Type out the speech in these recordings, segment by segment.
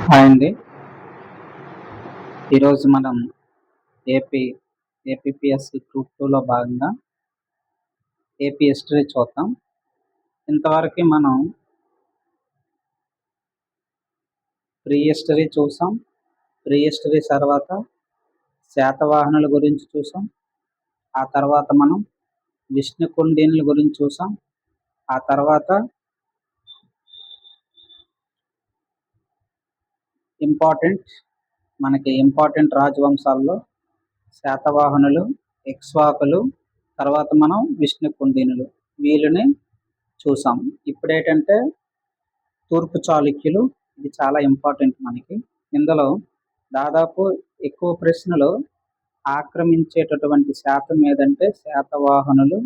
Hi అండి. ఈరోజు మనం ఏపీ ఏపీపీఎస్సీ గ్రూప్ 2లో భాగంగా ఏపీ హిస్టరీ చూద్దాం. ఇంతవరకు మనం ప్రీ హిస్టరీ చూసాం. ప్రీ హిస్టరీ తర్వాత శాతవాహనుల గురించి చూసాం. ఆ తర్వాత మనం విష్ణుకుండినుల గురించి చూసాం. ఆ తర్వాత ఇంపార్టెంట్ రాజవంశాల్లో శాతవాహనులు, ఇక్ష్వాకులు, తర్వాత మనం విష్ణుకుండినులు వీళ్ళని చూసాం. ఇప్పుడు ఏంటంటే తూర్పు చాళుక్యులు. ఇది చాలా ఇంపార్టెంట్ మనకి. ఇందులో దాదాపు ఎక్కువ ప్రశ్నలు ఆక్రమించేటటువంటి శాతం ఏదంటే శాతవాహనులు,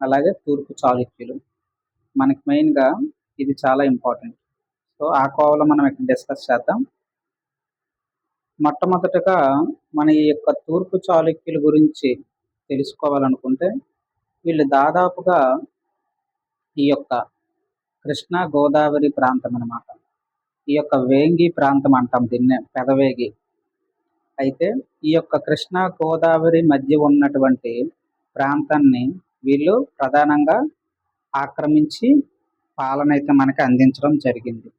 అలాగే తూర్పు చాళుక్యులు. మనకి మెయిన్గా ఇది చాలా ఇంపార్టెంట్. సో ఆ కోవలో మనం ఇక్కడ డిస్కస్ చేద్దాం. మొట్టమొదటగా మన ఈ యొక్క తూర్పు చాళుక్యుల గురించి తెలుసుకోవాలనుకుంటే వీళ్ళు దాదాపుగా ఈ యొక్క కృష్ణా గోదావరి ప్రాంతం అన్నమాట. ఈ యొక్క వేంగి ప్రాంతం అంటాం దీన్నే, పెదవేగి. అయితే ఈ యొక్క కృష్ణా గోదావరి మధ్య ఉన్నటువంటి ప్రాంతాన్ని వీళ్ళు ప్రధానంగా ఆక్రమించి పాలన అయితే మనకి అందించడం జరిగింది.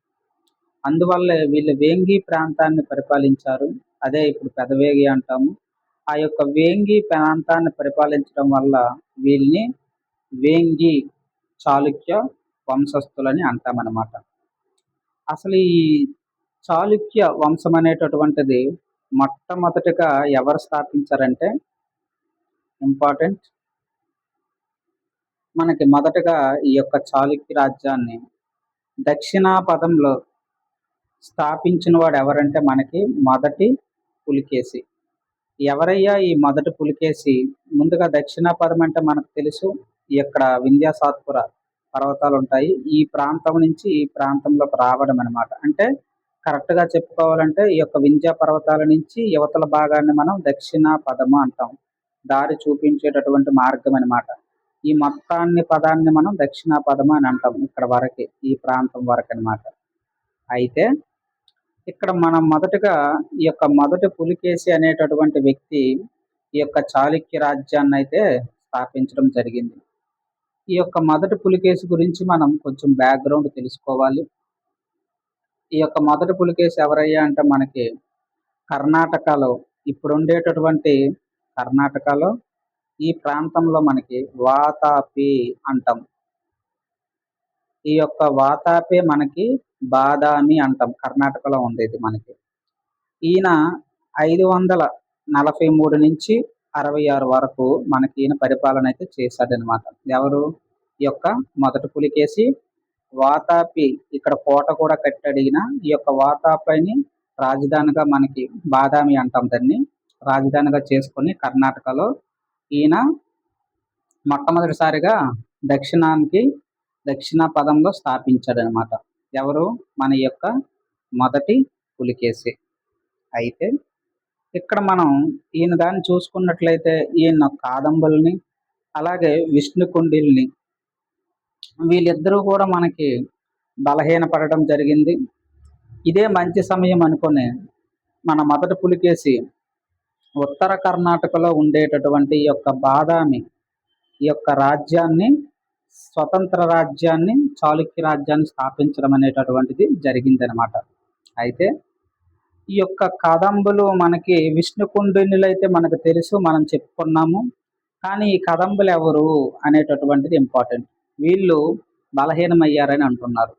అందువల్లే వీళ్ళు వేంగి ప్రాంతాన్ని పరిపాలించారు. అదే ఇప్పుడు పెదవేగి అంటాము. ఆ యొక్క వేంగి ప్రాంతాన్ని పరిపాలించడం వల్ల వీళ్ళని వేంగి చాళుక్య వంశస్థులని అంటామన్నమాట. అసలు ఈ చాళుక్య వంశం అనేటటువంటిది మొట్టమొదటిగా ఎవరు స్థాపించారంటే ఇంపార్టెంట్, మనకి మొదటగా ఈ యొక్క చాళుక్య రాజ్యాన్ని దక్షిణాపథంలో స్థాపించిన వాడు ఎవరంటే మనకి మొదటి పులికేసి. ఎవరయ్యా ఈ మొదటి పులికేసి? ముందుగా దక్షిణాపథం అంటే మనకు తెలుసు, ఇక్కడ వింధ్య సాత్పుర పర్వతాలు ఉంటాయి. ఈ ప్రాంతం నుంచి ఈ ప్రాంతంలోకి రావడం అనమాట. అంటే కరెక్ట్గా చెప్పుకోవాలంటే ఈ యొక్క వింధ్య పర్వతాల నుంచి యువతల భాగాన్ని మనం దక్షిణాపథము అంటాం. దారి చూపించేటటువంటి మార్గం అనమాట. ఈ మొత్తాన్ని పదాన్ని మనం దక్షిణాపథము అని అంటాం. ఇక్కడ వరకు, ఈ ప్రాంతం వరకు అనమాట. అయితే ఇక్కడ మనం మొదటగా ఈ యొక్క మొదటి పులికేసి అనేటటువంటి వ్యక్తి ఈ యొక్క చాళుక్య రాజ్యాన్ని అయితే స్థాపించడం జరిగింది. ఈ యొక్క మొదటి పులికేసి గురించి మనం కొంచెం బ్యాక్గ్రౌండ్ తెలుసుకోవాలి. ఈ యొక్క మొదటి పులికేసి ఎవరయ్యా అంటే మనకి కర్ణాటకలో, ఇప్పుడు ఉండేటటువంటి కర్ణాటకలో ఈ ప్రాంతంలో మనకి వాతాపి అంటాం. ఈ యొక్క వాతాపి మనకి బాదామి అంటాం. కర్ణాటకలో ఉండేది మనకి. ఈయన 543 నుంచి 66 వరకు మనకి ఈయన పరిపాలన అయితే చేశాడనమాట. ఎవరు? ఈ యొక్క మొదటి పులికేసి వాతాపి. ఇక్కడ కోట కూడా కట్టాడు ఈయన. ఈ యొక్క వాతాపిని రాజధానిగా మనకి బాదామి అంటాం దాన్ని, రాజధానిగా చేసుకొని కర్ణాటకలో ఈయన మొట్టమొదటిసారిగా దక్షిణాపథంలో స్థాపించాడనమాట. ఎవరు? మన యొక్క మొదటి పులికేసి. అయితే ఇక్కడ మనం ఈయన దాన్ని చూసుకున్నట్లయితే ఈయన కాదంబుల్ని, అలాగే విష్ణుకుండిల్ని, వీళ్ళిద్దరూ కూడా మనకి బలహీనపడడం జరిగింది. ఇదే మంచి సమయం అనుకుని మన మొదటి పులికేసి ఉత్తర కర్ణాటకలో ఉండేటటువంటి ఈ యొక్క బాదామి ఈ యొక్క రాజ్యాన్ని, స్వతంత్ర రాజ్యాన్ని, చాళుక్య రాజ్యాన్ని స్థాపించడం అనేటటువంటిది జరిగిందనమాట. అయితే ఈ యొక్క కదంబులు మనకి విష్ణుకుండినులు అయితే మనకు తెలుసు, మనం చెప్పుకున్నాము. కానీ ఈ కదంబులు ఎవరు అనేటటువంటిది ఇంపార్టెంట్. వీళ్ళు బలహీనమయ్యారని అంటున్నారు.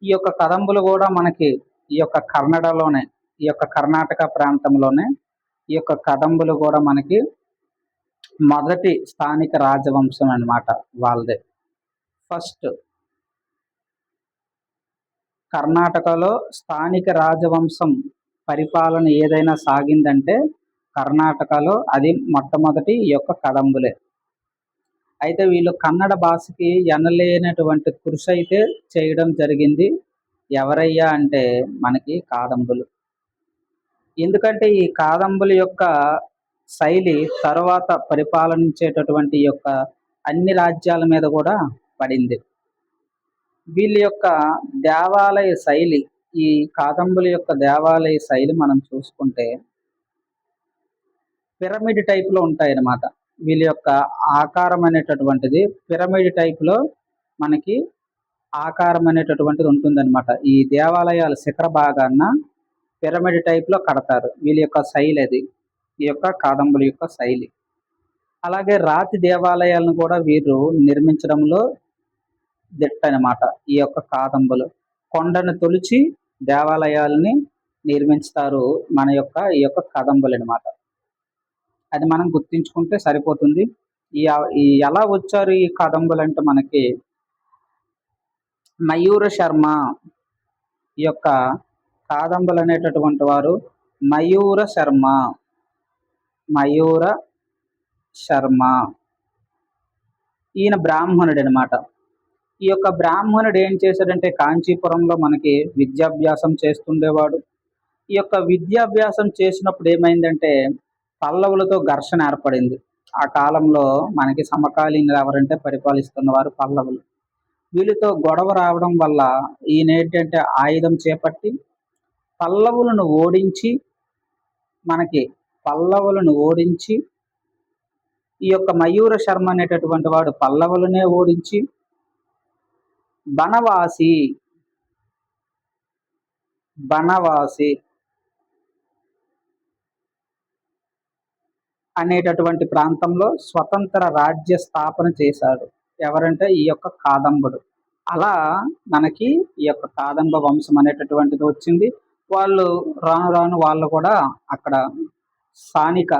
ఈ యొక్క కదంబులు కూడా మనకి ఈ యొక్క కన్నడలోనే, ఈ యొక్క కర్ణాటక ప్రాంతంలోనే ఈ యొక్క కదంబులు కూడా మనకి మొదటి స్థానిక రాజవంశం అన్నమాట. వాళ్ళదే ఫస్ట్ కర్ణాటకలో స్థానిక రాజవంశం పరిపాలన ఏదైనా సాగిందంటే కర్ణాటకలో అది మొట్టమొదటి ఈ యొక్క కదంబులే. అయితే వీళ్ళు కన్నడ భాషకి ఎనలేనటువంటి కృషి అయితే చేయడం జరిగింది. ఎవరయ్యా అంటే మనకి కాదంబులు. ఎందుకంటే ఈ కాదంబుల యొక్క శైలి తరువాత పరిపాలించేటటువంటి యొక్క అన్ని రాజ్యాల మీద కూడా పడింది. వీళ్ళ యొక్క దేవాలయ శైలి ఈ కాదంబుల యొక్క దేవాలయ శైలి మనం చూసుకుంటే పిరమిడ్ టైప్‌లో ఉంటాయన్నమాట. వీళ్ళ యొక్క ఆకారం అనేటటువంటిది పిరమిడ్ టైప్‌లో మనకి ఆకారం అనేటటువంటిది ఉంటుందన్నమాట. ఈ దేవాలయాల శిఖర భాగాన పిరమిడ్ టైప్‌లో కడతారు. వీళ్ళ యొక్క శైలి అది. ఈ యొక్క కాదంబుల యొక్క శైలి. అలాగే రాతి దేవాలయాలను కూడా వీరు నిర్మించడంలో దిట్టనమాట. ఈ యొక్క కాదంబులు. కొండను తొలిచి దేవాలయాల్ని నిర్మించుతారు ఈ యొక్క కదంబులనమాట. అది మనం గుర్తుంచుకుంటే సరిపోతుంది. ఈ ఎలా వచ్చారు ఈ కదంబులంటే మనకి మయూర శర్మ ఈ యొక్క కాదంబులు అనేటటువంటి వారు మయూర శర్మ మయూర శర్మ ఈయన బ్రాహ్మణుడు అనమాట. ఈ యొక్క బ్రాహ్మణుడు ఏం చేశాడంటే కాంచీపురంలో మనకి విద్యాభ్యాసం చేస్తుండేవాడు. ఈ యొక్క విద్యాభ్యాసం చేసినప్పుడు ఏమైందంటే పల్లవులతో ఘర్షణ ఏర్పడింది. ఆ కాలంలో మనకి సమకాలీనులు ఎవరంటే పరిపాలిస్తున్నవారు పల్లవులు. వీళ్ళతో గొడవ రావడం వల్ల ఈయన ఏంటంటే ఆయుధం చేపట్టి పల్లవులను ఓడించి మనకి పల్లవులను ఓడించి ఈ యొక్క మయూర శర్మ అనేటటువంటి వాడు పల్లవులనే ఓడించి బనవాసి బనవాసి అనేటటువంటి ప్రాంతంలో స్వతంత్ర రాజ్య స్థాపన చేశాడు. ఎవరంటే ఈ యొక్క కాదంబుడు. అలా మనకి ఈ యొక్క కాదంబ వంశం అనేటటువంటిది వచ్చింది. వాళ్ళు రాను రాను వాళ్ళు కూడా అక్కడ స్థానిక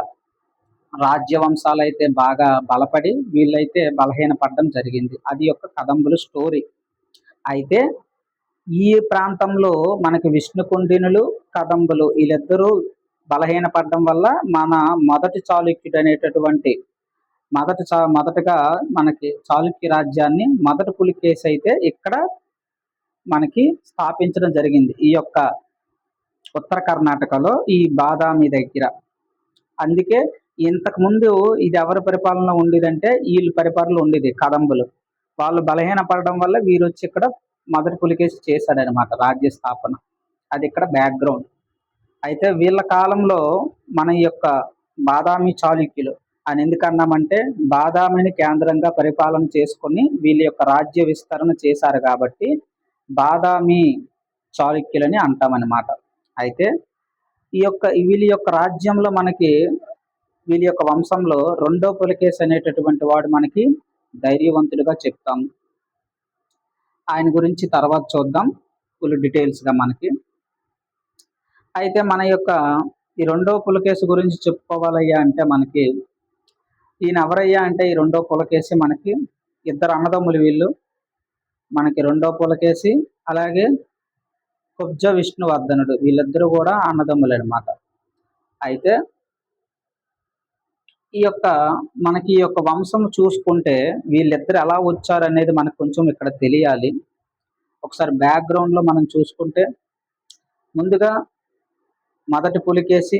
రాజ్యవంశాలైతే బాగా బలపడి వీళ్ళైతే బలహీనపడడం జరిగింది. అది యొక్క కదంబుల స్టోరీ. అయితే ఈ ప్రాంతంలో మనకి విష్ణుకుండినులు, కదంబులు వీళ్ళిద్దరూ బలహీనపడడం వల్ల మన మొదటి చాళుక్యుడు అనేటటువంటి మొదటగా మనకి చాళుక్య రాజ్యాన్ని మొదటి పులికేసి అయితే ఇక్కడ మనకి స్థాపించడం జరిగింది. ఈ యొక్క ఉత్తర కర్ణాటకలో ఈ బాదామి దగ్గర. అందుకే ఇంతకు ముందు ఇది ఎవరి పరిపాలన ఉండేదంటే వీళ్ళ పరిపాలన ఉండేది కదంబులు. వాళ్ళు బలహీనపడడం వల్ల వీరు వచ్చి ఇక్కడ మొదటి పులికేసి చేశాడనమాట రాజ్య స్థాపన. అది ఇక్కడ బ్యాక్గ్రౌండ్. అయితే వీళ్ళ కాలంలో మన ఈ యొక్క బాదామి చాళుక్యులు అని ఎందుకన్నామంటే బాదామిని కేంద్రంగా పరిపాలన చేసుకొని వీళ్ళ యొక్క రాజ్య విస్తరణ చేశారు కాబట్టి బాదామి చాళుక్యులని అంటామన్నమాట. అయితే వీళ్ళ యొక్క రాజ్యంలో మనకి వీళ్ళ యొక్క వంశంలో రెండో పులకేశి అనేటటువంటి వాడు మనకి ధైర్యవంతుడిగా చెప్తాం. ఆయన గురించి తర్వాత చూద్దాం ఫుల్ డీటెయిల్స్గా మనకి. అయితే మన యొక్క ఈ రెండో పులకేశి గురించి చెప్పుకోవాలయ్యా అంటే మనకి ఈయన ఎవరయ్యా అంటే ఈ రెండో పులకేశి మనకి ఇద్దరు అన్నదమ్ములు వీళ్ళు. మనకి రెండో పులకేశి అలాగే కుబ్జ విష్ణువర్ధనుడు వీళ్ళిద్దరూ కూడా అన్నదమ్ములు అనమాట. అయితే మనకి ఈ యొక్క వంశం చూసుకుంటే వీళ్ళిద్దరు ఎలా వచ్చారు అనేది మనకు కొంచెం ఇక్కడ తెలియాలి. ఒకసారి బ్యాక్గ్రౌండ్లో మనం చూసుకుంటే ముందుగా మొదటి పులికేసి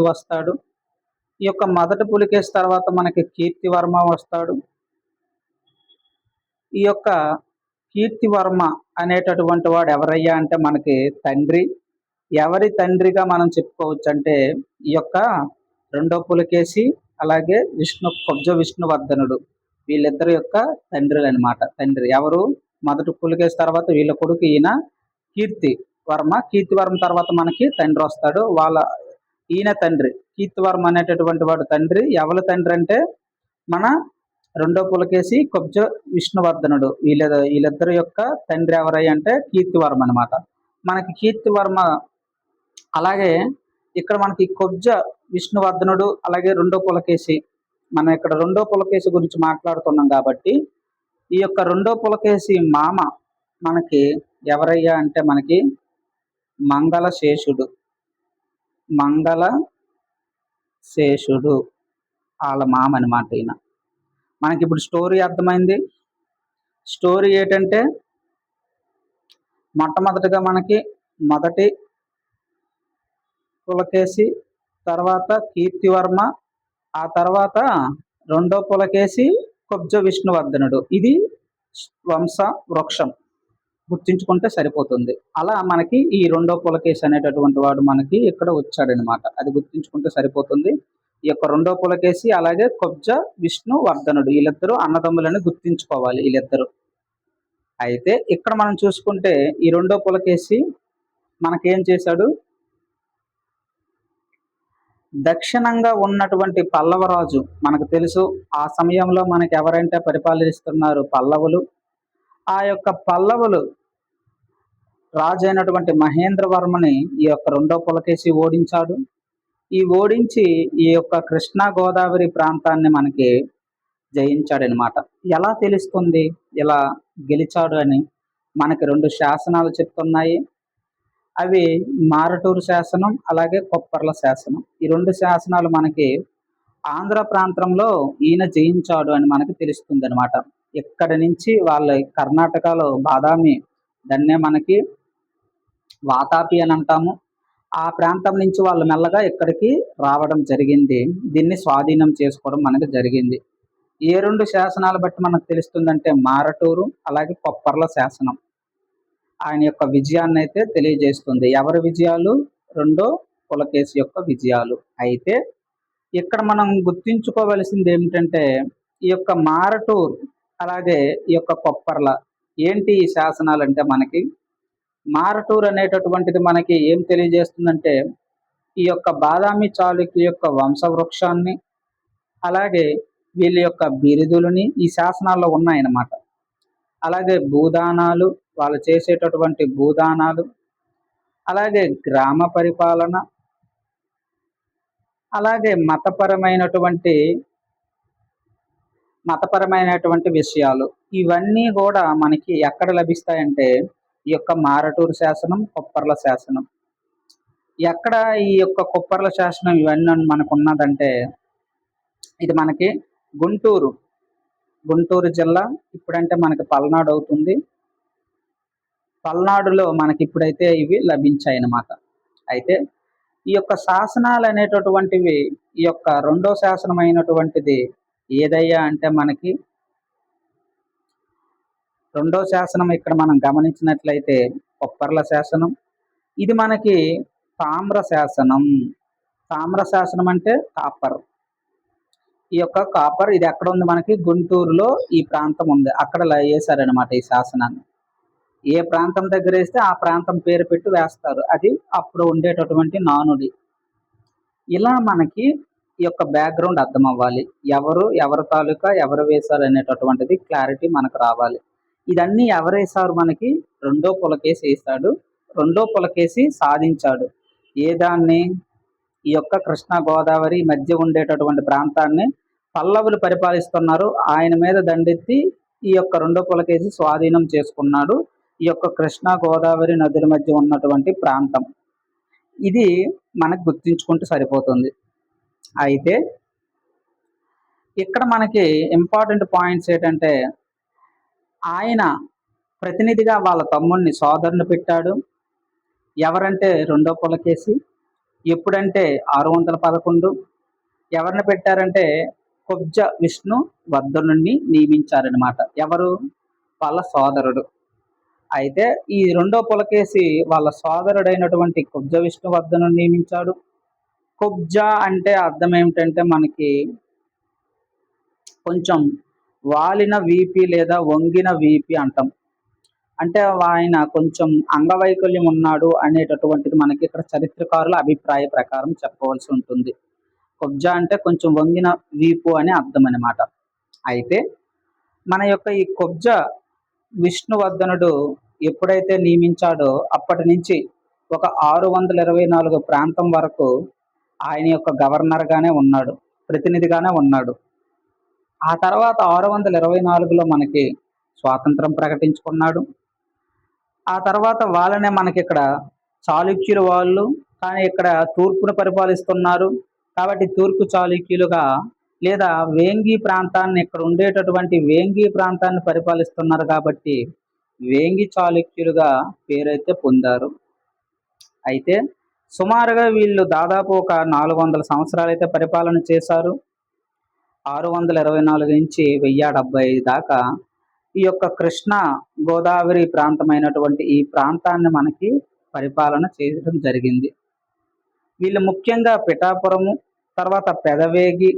వస్తాడు. ఈ యొక్క మొదటి పులికేసి తర్వాత మనకి కీర్తివర్మ వస్తాడు. ఈ యొక్క కీర్తివర్మ అనేటటువంటి వాడు ఎవరయ్యా అంటే మనకి తండ్రి. ఎవరి తండ్రిగా మనం చెప్పుకోవచ్చు అంటే ఈ యొక్క రెండో పులకేశి అలాగే కుబ్జ విష్ణువర్ధనుడు వీళ్ళిద్దరి యొక్క తండ్రులు అనమాట. తండ్రి ఎవరు మొదటి పులకేశి తర్వాత వీళ్ళ కొడుకు ఈయన కీర్తివర్మ తర్వాత మనకి తండ్రి వస్తాడు. ఈయన తండ్రి కీర్తివర్మ అనేటటువంటి వాడు తండ్రి. ఎవరి తండ్రి అంటే మన రెండో పులకేశి కుబ్జ విష్ణువర్ధనుడు వీళ్ళిద్దరి యొక్క తండ్రి ఎవరయ్య అంటే కీర్తివర్మ అనమాట. మనకి కీర్తివర్మ అలాగే ఇక్కడ మనకి కుబ్జ విష్ణువర్ధనుడు అలాగే రెండో పులకేశి మనం ఇక్కడ రెండో పులకేశి గురించి మాట్లాడుతున్నాం కాబట్టి ఈ యొక్క రెండో పులకేశి మామ మనకి ఎవరయ్యా అంటే మనకి మంగళశేషుడు వాళ్ళ మామ అనమాట ఈయన. మనకి ఇప్పుడు స్టోరీ అర్థమైంది. స్టోరీ ఏంటంటే మొట్టమొదటిగా మనకి మొదటి పులకేశి తర్వాత కీర్తివర్మ ఆ తర్వాత రెండో పులకేశి కుబ్జ విష్ణువర్ధనుడు. ఇది వంశ వృక్షం గుర్తించుకుంటే సరిపోతుంది. అలా మనకి ఈ రెండో పులకేశి అనేటటువంటి వాడు మనకి ఇక్కడ వచ్చాడనమాట. అది గుర్తుంచుకుంటే సరిపోతుంది. ఈ యొక్క రెండో పులకేశి అలాగే కొబ్జ విష్ణువర్ధనుడు వీళ్ళిద్దరూ అన్నదమ్ములని గుర్తుంచుకోవాలి వీళ్ళిద్దరూ. అయితే ఇక్కడ మనం చూసుకుంటే ఈ రెండో పులకేశి మనకేం చేశాడు, దక్షిణంగా ఉన్నటువంటి పల్లవరాజు మనకు తెలుసు. ఆ సమయంలో మనకి ఎవరంటే పరిపాలిస్తున్నారు, పల్లవులు. ఆ యొక్క పల్లవులు రాజు అయినటువంటి మహేంద్రవర్మని ఈ యొక్క రెండో పులకేశి ఓడించాడు. ఈ ఓడించి ఈ యొక్క కృష్ణా గోదావరి ప్రాంతాన్ని మనకి జయించాడనమాట. ఎలా తెలుస్తుంది ఇలా గెలిచాడు అని? మనకి రెండు శాసనాలు చెప్తున్నాయి. అవి మారటూరు శాసనం అలాగే కొప్పర్ల శాసనం. ఈ రెండు శాసనాలు మనకి ఆంధ్ర ప్రాంతంలో ఈయన జయించాడు అని మనకి తెలుస్తుంది అనమాట. ఇక్కడి నుంచి వాళ్ళ కర్ణాటకలో బాదామి, దాన్నే మనకి వాతాపి అని అంటాము. ఆ ప్రాంతం నుంచి వాళ్ళు మెల్లగా ఇక్కడికి రావడం జరిగింది. దీన్ని స్వాధీనం చేసుకోవడం మనకి జరిగింది. ఏ రెండు శాసనాలు బట్టి మనకు తెలుస్తుందంటే మారటూరు అలాగే కొప్పర్ల శాసనం ఆయన యొక్క విజయాన్ని అయితే తెలియజేస్తుంది. ఎవరి విజయాలు? రెండో పులకేశి యొక్క విజయాలు. అయితే ఇక్కడ మనం గుర్తించుకోవలసింది ఏమిటంటే ఈ యొక్క మారటూరు అలాగే ఈ యొక్క కొప్పర్ల ఏంటి ఈ శాసనాలు అంటే మనకి మారటూరు అనేటటువంటిది మనకి ఏం తెలియజేస్తుందంటే ఈ యొక్క బాదామి చాళుక్య యొక్క వంశవృక్షాన్ని అలాగే వీళ్ళ యొక్క బిరుదులని ఈ శాసనాల్లో ఉన్నాయన్నమాట. అలాగే భూదానాలు, వాళ్ళు చేసేటటువంటి భూదానాలు, అలాగే గ్రామ పరిపాలన, అలాగే మతపరమైనటువంటి విషయాలు ఇవన్నీ కూడా మనకి ఎక్కడ లభిస్తాయంటే ఈ యొక్క మారటూరు శాసనం, కొప్పర్ల శాసనం. ఎక్కడ ఈ యొక్క కొప్పర్ల శాసనం ఇవన్నీ మనకు ఉన్నదంటే ఇది మనకి గుంటూరు జిల్లా, ఇప్పుడంటే మనకి పల్నాడు అవుతుంది. పల్నాడులో మనకి ఇప్పుడైతే ఇవి లభించాయి అన్నమాట. అయితే ఈ యొక్క శాసనాలు అనేటటువంటివి ఈ యొక్క రెండో శాసనం అయినటువంటిది ఏదయ్యా అంటే మనకి రెండో శాసనం ఇక్కడ మనం గమనించినట్లయితే కొప్పర్ల శాసనం. ఇది మనకి తామ్ర శాసనం. తామ్ర శాసనం అంటే కాపర్. ఈ యొక్క కాపర్ ఇది ఎక్కడ ఉంది మనకి గుంటూరులో ఈ ప్రాంతం ఉంది. అక్కడ వేశారనమాట ఈ శాసనాన్ని. ఏ ప్రాంతం దగ్గర వేస్తే ఆ ప్రాంతం పేరు పెట్టి వేస్తారు. అది అప్పుడు ఉండేటటువంటి నానుడి. ఇలా మనకి ఈ యొక్క బ్యాక్గ్రౌండ్ అర్థం అవ్వాలి. ఎవరి తాలూకా ఎవరు వేశారు అనేటటువంటిది క్లారిటీ మనకు రావాలి. ఇదన్నీ ఎవరు వేశారు మనకి? రెండో పులకేశి వేశాడు. రెండో పులకేశి సాధించాడు. ఏ దాన్ని? ఈ యొక్క కృష్ణా గోదావరి మధ్య ఉండేటటువంటి ప్రాంతాన్ని పల్లవులు పరిపాలిస్తున్నారు. ఆయన మీద దండెత్తి ఈ యొక్క రెండో పులకేశి స్వాధీనం చేసుకున్నాడు. ఈ యొక్క కృష్ణా గోదావరి నదుల మధ్య ఉన్నటువంటి ప్రాంతం ఇది మనకు గుర్తించుకుంటే సరిపోతుంది. అయితే ఇక్కడ మనకి ఇంపార్టెంట్ పాయింట్స్ ఏంటంటే ఆయన ప్రతినిధిగా వాళ్ళ తమ్ముడిని సోదరుని పెట్టాడు. ఎవరంటే రెండో పులకేశి. ఎప్పుడంటే 611. ఎవరిని పెట్టారంటే కొబ్జ విష్ణువర్ధనుడిని నియమించారనమాట. ఎవరు? వాళ్ళ సోదరుడు. అయితే ఈ రెండో పులకేశి వాళ్ళ సోదరుడైనటువంటి కొబ్జ విష్ణువర్ధనుడిని నియమించాడు. కొబ్జ అంటే అర్థం ఏమిటంటే మనకి కొంచెం వాలిన వీపి లేదా వంగిన వీపి అంటాం. అంటే ఆయన కొంచెం అంగవైకల్యం ఉన్నాడు అనేటటువంటిది మనకి ఇక్కడ చరిత్రకారుల అభిప్రాయ ప్రకారం చెప్పవలసి ఉంటుంది. కొబ్జ అంటే కొంచెం వంగిన వీపు అని అర్థం అనమాట. అయితే మన యొక్క ఈ కొబ్జ విష్ణువర్ధనుడు ఎప్పుడైతే నియమించాడో అప్పటి నుంచి ఒక 624 ప్రాంతం వరకు ఆయన యొక్క గవర్నర్గానే ఉన్నాడు, ప్రతినిధిగానే ఉన్నాడు. ఆ తర్వాత 624లో మనకి స్వాతంత్రం ప్రకటించుకున్నాడు. ఆ తర్వాత వాళ్ళనే మనకి ఇక్కడ చాళుక్యులు వాళ్ళు, కానీ ఇక్కడ తూర్పును పరిపాలిస్తున్నారు కాబట్టి తూర్పు చాళుక్యులుగా లేదా వేంగి ప్రాంతాన్ని ఇక్కడ ఉండేటటువంటి వేంగి ప్రాంతాన్ని పరిపాలిస్తున్నారు కాబట్టి వేంగి చాళుక్యులుగా పేరైతే పొందారు. అయితే సుమారుగా వీళ్ళు దాదాపు ఒక 400 సంవత్సరాలు అయితే పరిపాలన చేశారు. 624 నుంచి 1075 దాకా ఈ యొక్క కృష్ణా గోదావరి ప్రాంతమైనటువంటి ఈ ప్రాంతాన్ని మనకి పరిపాలన చేయడం జరిగింది. వీళ్ళు ముఖ్యంగా పిఠాపురము, తర్వాత పెదవేగి,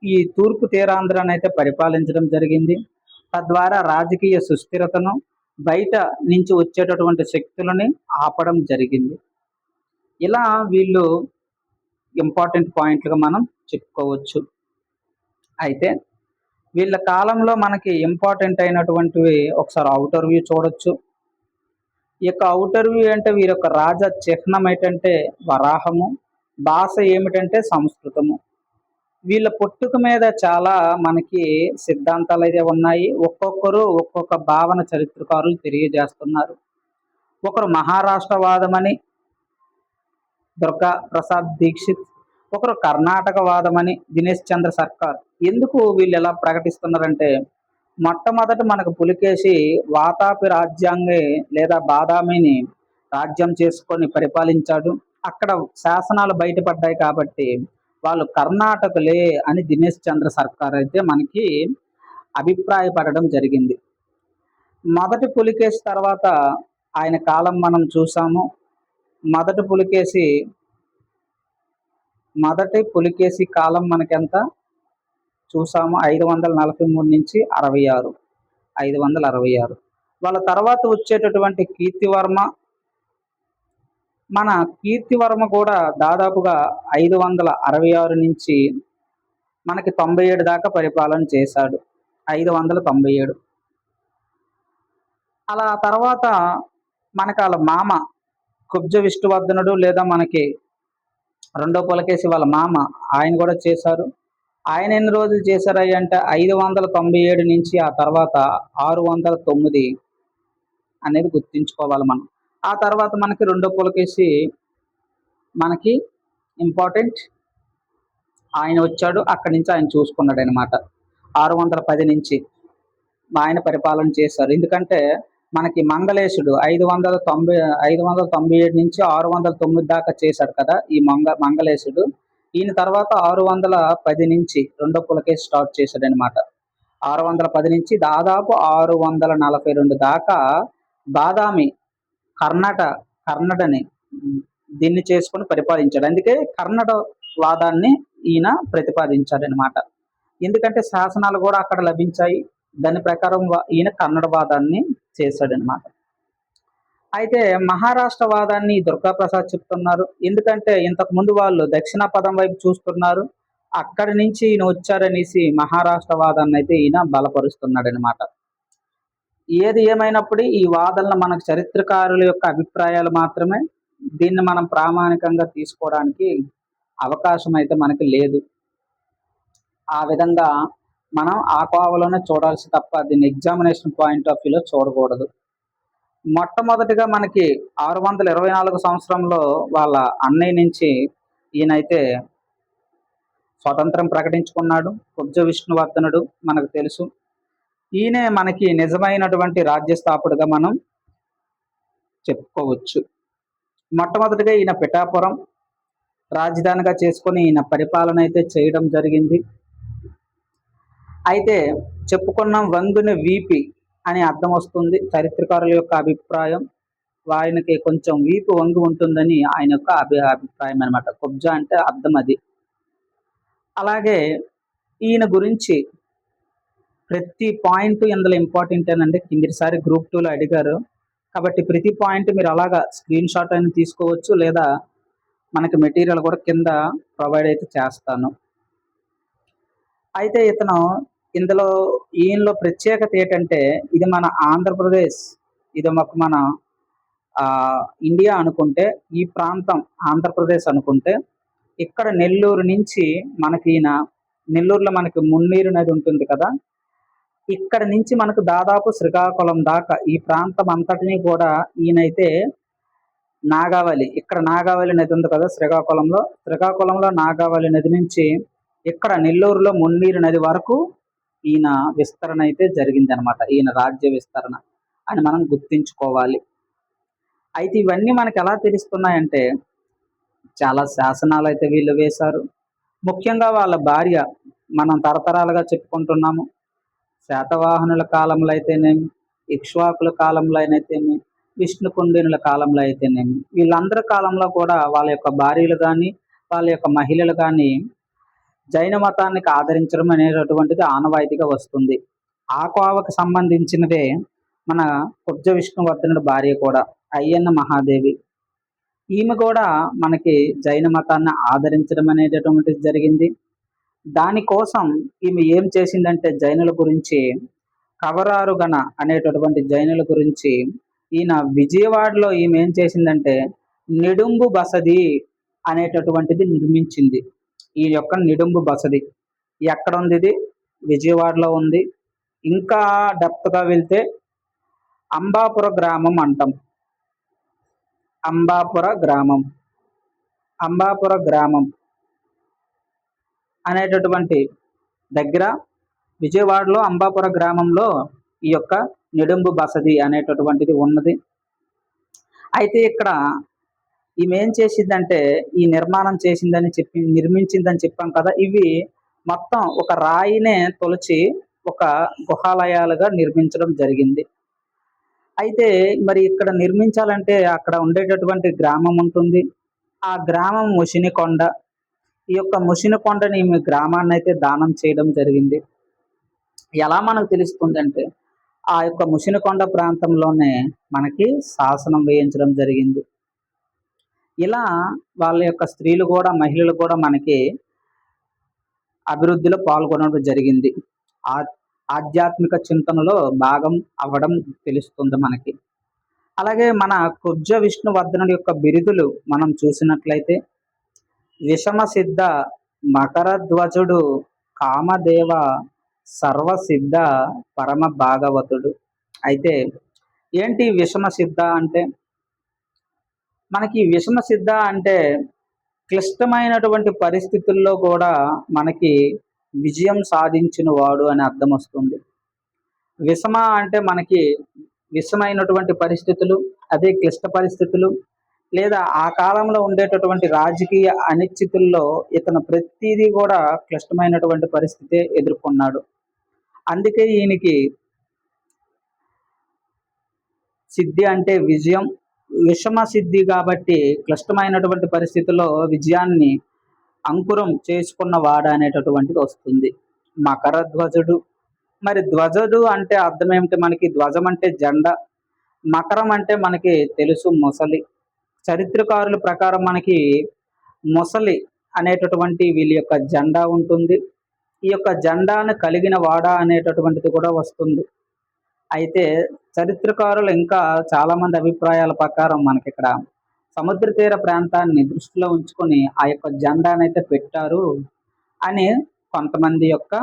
ఈ తూర్పు తీరాంధ్రనైతే పరిపాలించడం జరిగింది. తద్వారా రాజకీయ సుస్థిరతను, బయట నుంచి వచ్చేటటువంటి శక్తులని ఆపడం జరిగింది. ఇలా వీళ్ళు ఇంపార్టెంట్ పాయింట్లుగా మనం చెప్పుకోవచ్చు. అయితే వీళ్ళ కాలంలో మనకి ఇంపార్టెంట్ అయినటువంటివి ఒకసారి ఔటర్ వ్యూ చూడొచ్చు. ఈ యొక్క ఔటర్ వ్యూ అంటే వీరి యొక్క రాజ చిహ్నం ఏంటంటే వరాహము, భాష ఏమిటంటే సంస్కృతము. వీళ్ళ పుట్టుక మీద చాలా మనకి సిద్ధాంతాలు అయితే ఉన్నాయి. ఒక్కొక్కరు ఒక్కొక్క భావన చరిత్రకారులు తెలియజేస్తున్నారు. ఒకరు మహారాష్ట్రవాదమని దుర్గా ప్రసాద్ దీక్షిత్, ఒకరు కర్ణాటక వాదమని దినేష్ చంద్ర సర్కార్. ఎందుకు వీళ్ళు ఎలా ప్రకటిస్తున్నారంటే, మొట్టమొదట మనకు పులికేసి వాతాపి రాజ్యాంగే లేదా బాదామిని రాజ్యం చేసుకొని పరిపాలించాడు. అక్కడ శాసనాలు బయటపడ్డాయి కాబట్టి వాళ్ళు కర్ణాటకలే అని దినేష్ చంద్ర సర్కార్ అయితే మనకి అభిప్రాయపడడం జరిగింది. మొదటి పులికేసి తర్వాత ఆయన కాలం మనం చూసాము. మొదటి పులికేసి కాలం మనకెంత చూసాము, 543 నుంచి 66, 566. వాళ్ళ తర్వాత వచ్చేటటువంటి కీర్తివర్మ, మన కీర్తివర్మ కూడా దాదాపుగా 566 నుంచి మనకి 97 దాకా పరిపాలన చేశాడు. 597. అలా తర్వాత మనకి వాళ్ళ మామ కుబ్జ విష్ణువర్ధనుడు, లేదా మనకి రెండో పులకేసి వాళ్ళ మామ, ఆయన కూడా చేశారు. ఆయన ఎన్ని రోజులు చేశారు అంటే 597 నుంచి ఆ తర్వాత 609 అనేది గుర్తుంచుకోవాలి మనం. ఆ తర్వాత మనకి రెండో పులకేసి మనకి ఇంపార్టెంట్, ఆయన వచ్చాడు. అక్కడి నుంచి ఆయన చూసుకున్నాడు అనమాట. 610 నుంచి ఆయన పరిపాలన చేశారు. ఎందుకంటే మనకి మంగళేశుడు 597 నుంచి 609 దాకా చేశాడు కదా ఈ మంగళేశుడు. ఈయన తర్వాత 610 నుంచి రెండో పులకేసి స్టార్ట్ చేశాడు అనమాట. 610 నుంచి దాదాపు 642 దాకా బాదామి కర్ణటని దీన్ని చేసుకొని పరిపాలించాడు. అందుకే కన్నడ వాదాన్ని ఈయన ప్రతిపాదించాడనమాట. ఎందుకంటే శాసనాలు కూడా అక్కడ లభించాయి. దాని ప్రకారం ఈయన కన్నడ వాదాన్ని చేశాడనమాట. అయితే మహారాష్ట్ర వాదాన్ని దుర్గాప్రసాద్ చెప్తున్నారు. ఎందుకంటే ఇంతకు ముందు వాళ్ళు దక్షిణ పదం వైపు చూస్తున్నారు, అక్కడి నుంచి ఈయన వచ్చారనేసి మహారాష్ట్ర వాదాన్ని అయితే ఈయన బలపరుస్తున్నాడు అనమాట. ఏది ఏమైనప్పుడు ఈ వాదనలు మనకు చరిత్రకారుల యొక్క అభిప్రాయాలు మాత్రమే. దీన్ని మనం ప్రామాణికంగా తీసుకోవడానికి అవకాశం అయితే మనకి లేదు. ఆ విధంగా మనం ఆ కోవలోనే చూడాల్సి తప్ప దీన్ని ఎగ్జామినేషన్ పాయింట్ ఆఫ్ వ్యూలో చూడకూడదు. మొట్టమొదటిగా మనకి 624 సంవత్సరంలో వాళ్ళ అన్నయ్య నుంచి ఈయనైతే స్వతంత్రం ప్రకటించుకున్నాడు. కుబ్జ విష్ణువర్ధనుడు మనకు తెలుసు. ఈయనే మనకి నిజమైనటువంటి రాజ్యస్థాపుడుగా మనం చెప్పుకోవచ్చు. మొట్టమొదటిగా ఈయన పిఠాపురం రాజధానిగా చేసుకొని ఈయన పరిపాలన అయితే చేయడం జరిగింది. అయితే చెప్పుకున్నాం వంగుని వీపి అని అర్థం వస్తుంది. చరిత్రకారుల యొక్క అభిప్రాయం, ఆయనకి కొంచెం వీపు వంగి ఉంటుందని ఆయన యొక్క అభిప్రాయం అనమాట. కుబ్జా అంటే అర్థం అది. అలాగే ఈయన గురించి ప్రతి పాయింట్ ఇందులో ఇంపార్టెంట్ ఏనండి. కిందిసారి గ్రూప్ 2లో అడిగారు కాబట్టి ప్రతి పాయింట్ మీరు అలాగా స్క్రీన్ షాట్ అయినా తీసుకోవచ్చు, లేదా మనకి మెటీరియల్ కూడా కింద ప్రొవైడ్ అయితే చేస్తాను. అయితే ఈయనలో ప్రత్యేకత ఏంటంటే, ఇది మన ఆంధ్రప్రదేశ్, ఇది మన ఇండియా అనుకుంటే, ఈ ప్రాంతం ఆంధ్రప్రదేశ్ అనుకుంటే, ఇక్కడ నెల్లూరు నుంచి మనకి నెల్లూరులో మనకి మున్నీరు నది ఉంటుంది కదా, ఇక్కడ నుంచి మనకు దాదాపు శ్రీకాకుళం దాకా ఈ ప్రాంతం అంతటినీ కూడా ఈయనైతే నాగావళి, ఇక్కడ నాగావళి నది ఉంది కదా శ్రీకాకుళంలో నాగావళి నది నుంచి ఇక్కడ నెల్లూరులో మున్నీరు నది వరకు ఈయన విస్తరణ అయితే జరిగింది అనమాట. ఈయన రాజ్య విస్తరణ అని మనం గుర్తించుకోవాలి. అయితే ఇవన్నీ మనకి ఎలా తెలుస్తున్నాయంటే, చాలా శాసనాలు అయితే వీళ్ళు వేశారు. ముఖ్యంగా వాళ్ళ భార్య, మనం తరతరాలుగా చెప్పుకుంటున్నాము, శాతవాహనుల కాలంలో అయితేనేమి, ఇక్ష్వాకుల కాలంలో అయితేనేమి, విష్ణుకుండినుల కాలంలో అయితేనేమి, వీళ్ళందరి కాలంలో కూడా వాళ్ళ యొక్క భార్యలు కానీ, వాళ్ళ యొక్క మహిళలు కానీ జైన మతానికి ఆదరించడం అనేటటువంటిది ఆనవాయితీగా వస్తుంది. ఆ కోవకు సంబంధించినదే మన కుబ్జ విష్ణువర్ధనుడి భార్య కూడా, అయ్యన్న మహాదేవి. ఈమె కూడా మనకి జైన మతాన్ని ఆదరించడం అనేటటువంటిది జరిగింది. దానికోసం ఈమె ఏం చేసిందంటే జైనుల గురించి, కవరారుగణ అనేటటువంటి జైనుల గురించి ఈయన విజయవాడలో ఈమె ఏం చేసిందంటే నిడుంబు బసది అనేటటువంటిది నిర్మించింది. ఈ యొక్క నిడుంబు బసది ఎక్కడ ఉంది? ఇది విజయవాడలో ఉంది. ఇంకా డెప్త్గా వెళ్తే అంబాపుర గ్రామం అంటాం. అంబాపుర గ్రామం అంబాపుర గ్రామం అనేటటువంటి దగ్గర విజయవాడలో అంబాపుర గ్రామంలో ఈ యొక్క నిడుంబు బసది అనేటటువంటిది ఉన్నది. అయితే ఇక్కడ ఈమె ఏం చేసిందంటే ఈ నిర్మాణం నిర్మించిందని చెప్పాం కదా. ఇవి మొత్తం ఒక రాయినే తొలిచి ఒక గుహాలయాలుగా నిర్మించడం జరిగింది. అయితే మరి ఇక్కడ నిర్మించాలంటే అక్కడ ఉండేటటువంటి గ్రామం ఉంటుంది. ఆ గ్రామం ముషినికొండ. ఈ యొక్క ముషినికొండని ఈమె గ్రామాన్ని అయితే దానం చేయడం జరిగింది. ఎలా మనకు తెలుస్తుంది అంటే ఆ యొక్క ముషినికొండ ప్రాంతంలోనే మనకి శాసనం వేయించడం జరిగింది. ఇలా వాళ్ళ యొక్క స్త్రీలు కూడా, మహిళలు కూడా మనకి అభివృద్ధిలో పాల్గొనడం జరిగింది. ఆధ్యాత్మిక చింతనలో భాగం అవ్వడం తెలుస్తుంది మనకి. అలాగే మన కుబ్జ విష్ణువర్ధనుడి యొక్క బిరుదులు మనం చూసినట్లయితే విషమ సిద్ధ, మకరధ్వజుడు, కామదేవ, సర్వసిద్ధ, పరమ భాగవతుడు. అయితే ఏంటి విషమ సిద్ధ అంటే? మనకి విషమ సిద్ధ అంటే క్లిష్టమైనటువంటి పరిస్థితుల్లో కూడా మనకి విజయం సాధించిన వాడు అని అర్థం వస్తుంది. విషమ అంటే మనకి విషమైనటువంటి పరిస్థితులు, అదే క్లిష్ట పరిస్థితులు, లేదా ఆ కాలంలో ఉండేటటువంటి రాజకీయ అనిశ్చితుల్లో ఇతను ప్రతిదీ కూడా క్లిష్టమైనటువంటి పరిస్థితే ఎదుర్కొన్నాడు. అందుకే ఈయనకి సిద్ధి అంటే విజయం, విషమ సిద్ధి కాబట్టి క్లిష్టమైనటువంటి పరిస్థితుల్లో విజయాన్ని అంకురం చేసుకున్న వాడు అనేటటువంటిది వస్తుంది. మకర ధ్వజుడు. మరి ధ్వజుడు అంటే అర్థం ఏమిటి? మనకి ధ్వజం అంటే జెండా, మకరం అంటే మనకి తెలుసు మొసలి. చరిత్రకారుల ప్రకారం మనకి మొసలి అనేటటువంటి వీళ్ళ యొక్క జెండా ఉంటుంది. ఈ యొక్క జెండాను కలిగిన వాడ అనేటటువంటిది కూడా వస్తుంది. అయితే చరిత్రకారులు ఇంకా చాలామంది అభిప్రాయాల ప్రకారం మనకి ఇక్కడ సముద్ర తీర ప్రాంతాన్ని దృష్టిలో ఉంచుకొని ఆ యొక్క జెండానైతే పెట్టారు అని కొంతమంది యొక్క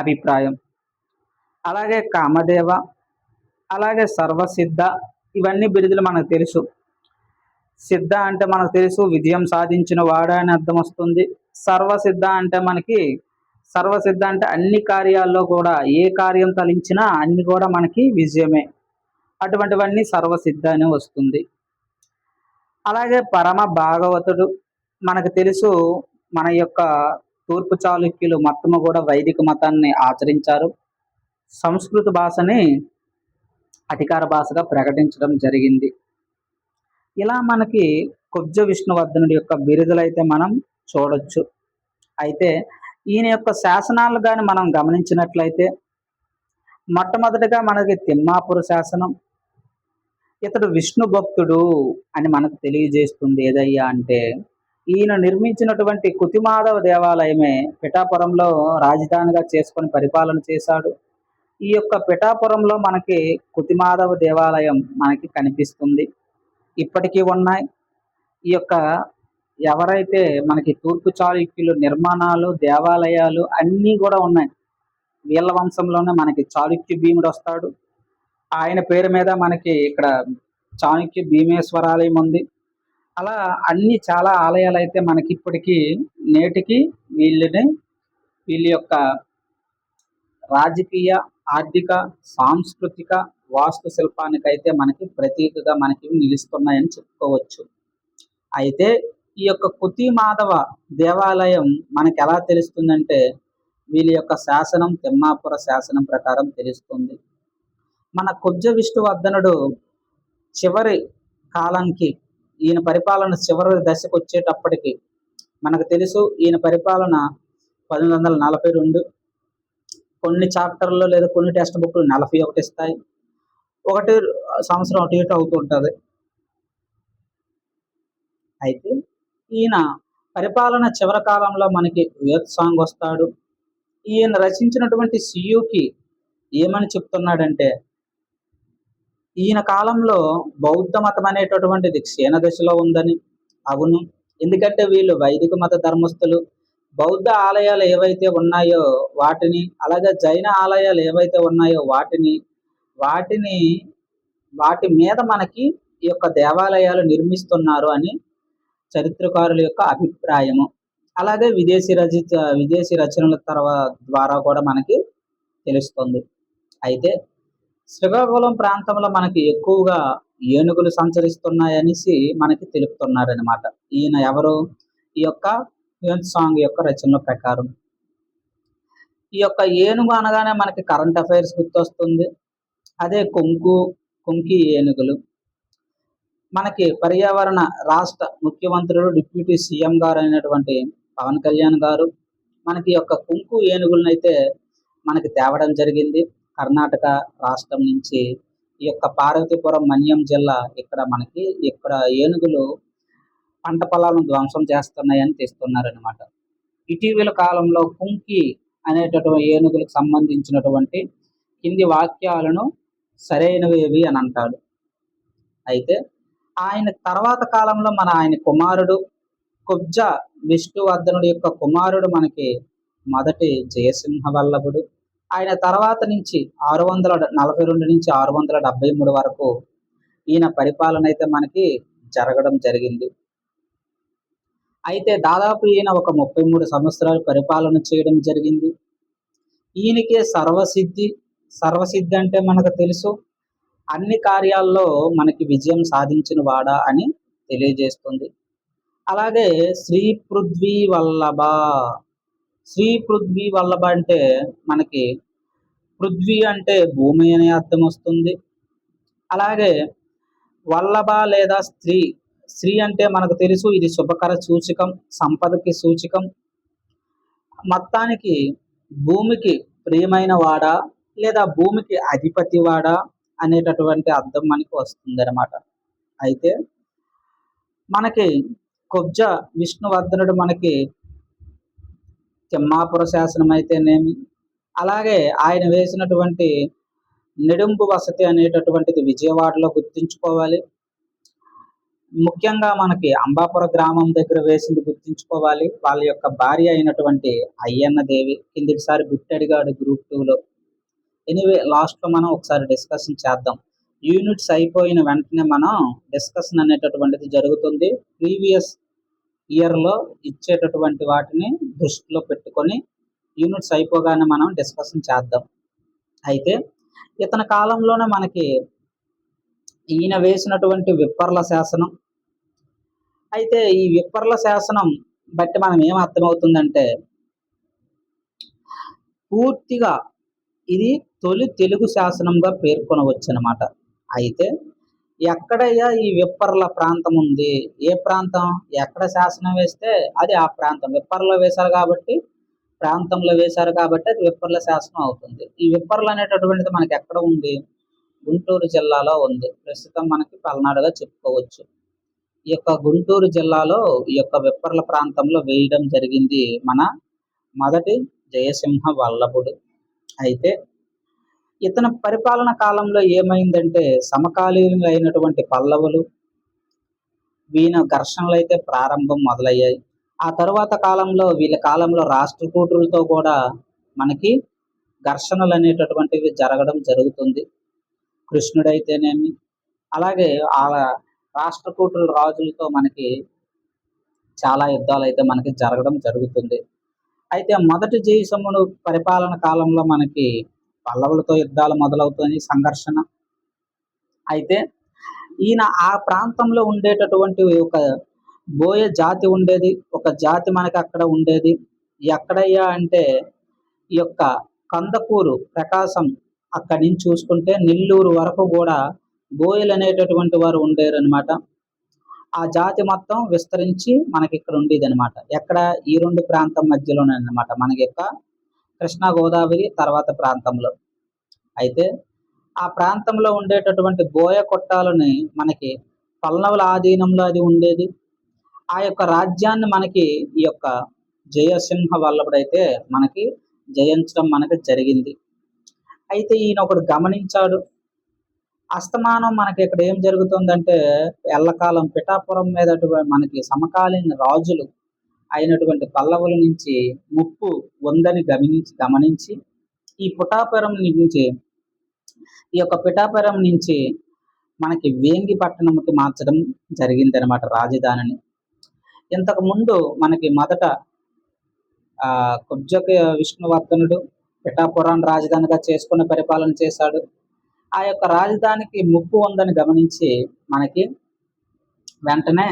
అభిప్రాయం. అలాగే కామదేవ, అలాగే సర్వసిద్ధ, ఇవన్నీ బిరుదులు మనకు తెలుసు. సిద్ధ అంటే మనకు తెలుసు విజయం సాధించిన వాడు అని అర్థం వస్తుంది. సర్వసిద్ధ అంటే మనకి సర్వసిద్ధ అంటే అన్ని కార్యాల్లో కూడా ఏ కార్యం తలించినా అన్ని కూడా మనకి విజయమే. అటువంటివన్నీ సర్వసిద్ధ అని వస్తుంది. అలాగే పరమ భాగవతుడు. మనకు తెలుసు మన యొక్క తూర్పు చాళుక్యులు మొత్తము కూడా వైదిక మతాన్ని ఆచరించారు. సంస్కృత భాషని అధికార భాషగా ప్రకటించడం జరిగింది. ఇలా మనకి కుబ్జ విష్ణువర్ధనుడి యొక్క బిరుదులైతే మనం చూడొచ్చు. అయితే ఈయన యొక్క శాసనాలు కానీ మనం గమనించినట్లయితే మొట్టమొదటిగా మనకి తిమ్మాపుర శాసనం. ఇతడు విష్ణు భక్తుడు అని మనకు తెలియజేస్తుంది. ఏదయ్యా అంటే ఈయన నిర్మించినటువంటి కుతిమాధవ దేవాలయమే పిఠాపురంలో రాజధానిగా చేసుకొని పరిపాలన చేశాడు. ఈ యొక్క పిఠాపురంలో మనకి కుతిమాధవ దేవాలయం మనకి కనిపిస్తుంది, ఇప్పటికీ ఉన్నాయి. ఈ యొక్క ఎవరైతే మనకి తూర్పు చాళుక్యులు నిర్మాణాలు, దేవాలయాలు అన్నీ కూడా ఉన్నాయి. వీళ్ళ వంశంలోనే మనకి చాళుక్య భీముడు వస్తాడు. ఆయన పేరు మీద మనకి ఇక్కడ చాణక్య భీమేశ్వరాలయం ఉంది. అలా అన్ని చాలా ఆలయాలు అయితే మనకి ఇప్పటికీ నేటికి వీళ్ళ యొక్క రాజకీయ, ఆర్థిక, సాంస్కృతిక, వాస్తు శిల్పానికైతే మనకి ప్రతీకగా మనకి నిలుస్తున్నాయని చెప్పుకోవచ్చు. అయితే ఈ యొక్క కుతి మాధవ దేవాలయం మనకి ఎలా తెలుస్తుందంటే వీళ్ళ యొక్క శాసనం తిమ్మాపుర శాసనం ప్రకారం తెలుస్తుంది. మన కుబ్జ విష్ణువర్ధనుడు చివరి కాలానికి, ఈయన పరిపాలన చివరి దశకు వచ్చేటప్పటికి మనకు తెలుసు ఈయన పరిపాలన 1842. కొన్ని చాప్టర్లో లేదా కొన్ని టెక్స్ట్ బుక్లు 41 ఇస్తాయి. ఒకటి సంవత్సరం అటు ఇటు అవుతుంటుంది. అయితే ఈయన పరిపాలన చివరి కాలంలో మనకి వేదసాంగ్ వస్తాడు. ఈయన రచించినటువంటి సియుకి ఏమని చెప్తున్నాడంటే, ఈయన కాలంలో బౌద్ధ మతం అనేటటువంటిది క్షీణ దశలో ఉందని. అవును, ఎందుకంటే వీళ్ళు వైదిక మత ధర్మస్థులు. బౌద్ధ ఆలయాలు ఏవైతే ఉన్నాయో వాటిని, అలాగే జైన ఆలయాలు ఏవైతే ఉన్నాయో వాటిని వాటి మీద మనకి ఈ యొక్క దేవాలయాలు నిర్మిస్తున్నారు అని చరిత్రకారుల యొక్క అభిప్రాయము. అలాగే విదేశీ రచనల ద్వారా కూడా మనకి తెలుస్తుంది. అయితే శ్రీకాకుళం ప్రాంతంలో మనకి ఎక్కువగా ఏనుగులు సంచరిస్తున్నాయనేసి మనకి తెలుపుతున్నారనమాట. ఈయన ఎవరు? ఈ యొక్క సాంగ్ యొక్క రచనల ప్రకారం. ఈ యొక్క ఏనుగు అనగానే మనకి కరెంట్ అఫైర్స్ గుర్తొస్తుంది. అదే కొంకి ఏనుగులు మనకి పర్యావరణ రాష్ట్ర ముఖ్యమంత్రులు, డిప్యూటీ సీఎం గారు అయినటువంటి పవన్ కళ్యాణ్ గారు మనకి యొక్క కుంకు ఏనుగులను అయితే మనకి తేవడం జరిగింది కర్ణాటక రాష్ట్రం నుంచి. ఈ యొక్క పార్వతీపురం మన్యం జిల్లా ఇక్కడ ఏనుగులు పంట పొలాలను ధ్వంసం చేస్తున్నాయని తెస్తున్నారనమాట. ఇటీవల కాలంలో కుంకి అనేటటువంటి ఏనుగులకు సంబంధించినటువంటి కింది వాక్యాలను సరైనవేవి అని అంటాడు. అయితే ఆయన తర్వాత కాలంలో ఆయన కుమారుడు కుబ్జ విష్ణువర్ధనుడి యొక్క కుమారుడు మనకి మొదటి జయసింహ వల్లభుడు. ఆయన తర్వాత నుంచి 642 నుంచి 673 వరకు ఈయన పరిపాలన అయితే మనకి జరగడం జరిగింది. అయితే దాదాపు ఈయన ఒక 33 సంవత్సరాలు పరిపాలన చేయడం జరిగింది. ఈయనకే సర్వసిద్ధి అంటే మనకు తెలుసు, అన్ని కార్యాల్లో మనకి విజయం సాధించిన వాడా అని తెలియజేస్తుంది. అలాగే శ్రీ పృథ్వీ వల్లభ అంటే మనకి పృథ్వీ అంటే భూమి అనే అర్థం వస్తుంది. అలాగే వల్లభ లేదా స్త్రీ అంటే మనకు తెలుసు ఇది శుభకర సూచకం, సంపదకి సూచకం. మొత్తానికి భూమికి ప్రియమైన వాడా లేదా భూమికి అధిపతి వాడా అనేటటువంటి అర్థం మనకి వస్తుంది అనమాట. అయితే మనకి కుబ్జ విష్ణువర్ధనుడు మనకి తిమ్మాపుర శాసనం అయితేనేమి, అలాగే ఆయన వేసినటువంటి నిడుంబు వసతి అనేటటువంటిది విజయవాడలో గుర్తుంచుకోవాలి. ముఖ్యంగా మనకి అంబాపుర గ్రామం దగ్గర వేసింది గుర్తుంచుకోవాలి. వాళ్ళ యొక్క భార్య అయినటువంటి అయ్యన్న దేవి కిందిసారి బిట్ అడిగాడు గ్రూప్ 2లో. ఎనీవే లాస్ట్లో మనం ఒకసారి డిస్కషన్ చేద్దాం. యూనిట్స్ అయిపోయిన వెంటనే మనం డిస్కషన్ అనేటటువంటిది జరుగుతుంది. ప్రీవియస్ ఇయర్లో ఇచ్చేటటువంటి వాటిని దృష్టిలో పెట్టుకొని యూనిట్స్ అయిపోగానే మనం డిస్కషన్ చేద్దాం. అయితే ఇతని కాలంలోనే మనకి ఈయన వేసినటువంటి విప్పర్ల శాసనం. అయితే ఈ విప్పర్ల శాసనం బట్టి మనం ఏం అర్థమవుతుందంటే, పూర్తిగా ఇది తొలి తెలుగు శాసనంగా పేర్కొనవచ్చు అనమాట. అయితే ఎక్కడయ్యా ఈ విప్పర్ల ప్రాంతం ఉంది, ఏ ప్రాంతం, ఎక్కడ శాసనం వేస్తే అది ఆ ప్రాంతం. విప్పర్లో వేశారు కాబట్టి ప్రాంతంలో వేశారు కాబట్టి అది విప్పర్ల శాసనం అవుతుంది. ఈ విప్పర్లు అనేటటువంటిది మనకి ఎక్కడ ఉంది? గుంటూరు జిల్లాలో ఉంది. ప్రస్తుతం మనకి పల్నాడుగా చెప్పుకోవచ్చు. ఈ యొక్క గుంటూరు జిల్లాలో ఈ యొక్క విప్పర్ల ప్రాంతంలో వేయడం జరిగింది మన మొదటి జయసింహ వల్లభుడు. అయితే ఇతని పరిపాలన కాలంలో ఏమైందంటే, సమకాలీనులు అయినటువంటి పల్లవులు వీణ ఘర్షణలు అయితే ప్రారంభం మొదలయ్యాయి. ఆ తరువాత కాలంలో వీళ్ళ కాలంలో రాష్ట్రకూటులతో కూడా మనకి ఘర్షణలు అనేటటువంటివి జరగడం జరుగుతుంది. కృష్ణుడైతేనేమి, అలాగే ఆ రాష్ట్రకూటుల రాజులతో మనకి చాలా యుద్ధాలు అయితే మనకి జరగడం జరుగుతుంది. అయితే మొదటి జయసింహుడు పరిపాలన కాలంలో మనకి పల్లవులతో యుద్ధాలు మొదలవుతుంది, సంఘర్షణ. అయితే ఈయన ఆ ప్రాంతంలో ఉండేటటువంటి ఒక బోయ జాతి ఉండేది, ఒక జాతి మనకి అక్కడ ఉండేది. ఎక్కడయ్యా అంటే ఈ యొక్క కందకూరు ప్రకాశం అక్కడి నుంచి చూసుకుంటే నెల్లూరు వరకు కూడా బోయలు అనేటటువంటి వారు ఉండేరనమాట. ఆ జాతి మొత్తం విస్తరించి మనకి ఇక్కడ ఉండేది అనమాట. ఎక్కడ ఈ రెండు ప్రాంతం మధ్యలోనే అనమాట, మనకి యొక్క కృష్ణా గోదావరి తర్వాత ప్రాంతంలో. అయితే ఆ ప్రాంతంలో ఉండేటటువంటి బోయ కొట్టాలని మనకి పల్లవుల ఆధీనంలో అది ఉండేది. ఆ యొక్క రాజ్యాన్ని మనకి ఈ యొక్క జయసింహ వల్లభుడైతే మనకి జయించడం మనకి జరిగింది. అయితే ఈయన ఒకడు గమనించాడు, అస్తమానం మనకి ఇక్కడ ఏం జరుగుతుందంటే ఎల్లకాలం పిఠాపురం మీద మనకి సమకాలీన రాజులు అయినటువంటి పల్లవుల నుంచి ముప్పు ఉందని గమనించి ఈ పిఠాపురం నుంచి మనకి వేంగి పట్టణంకి మార్చడం జరిగింది అనమాట రాజధానిని. ఇంతకు ముందు మనకి మొదట కుబ్జక విష్ణువర్ధనుడు పిఠాపురాన్ని రాజధానిగా చేసుకుని పరిపాలన చేశాడు. ఆ యొక్క రాజధానికి ముప్పు ఉందని గమనించి మనకి వెంటనే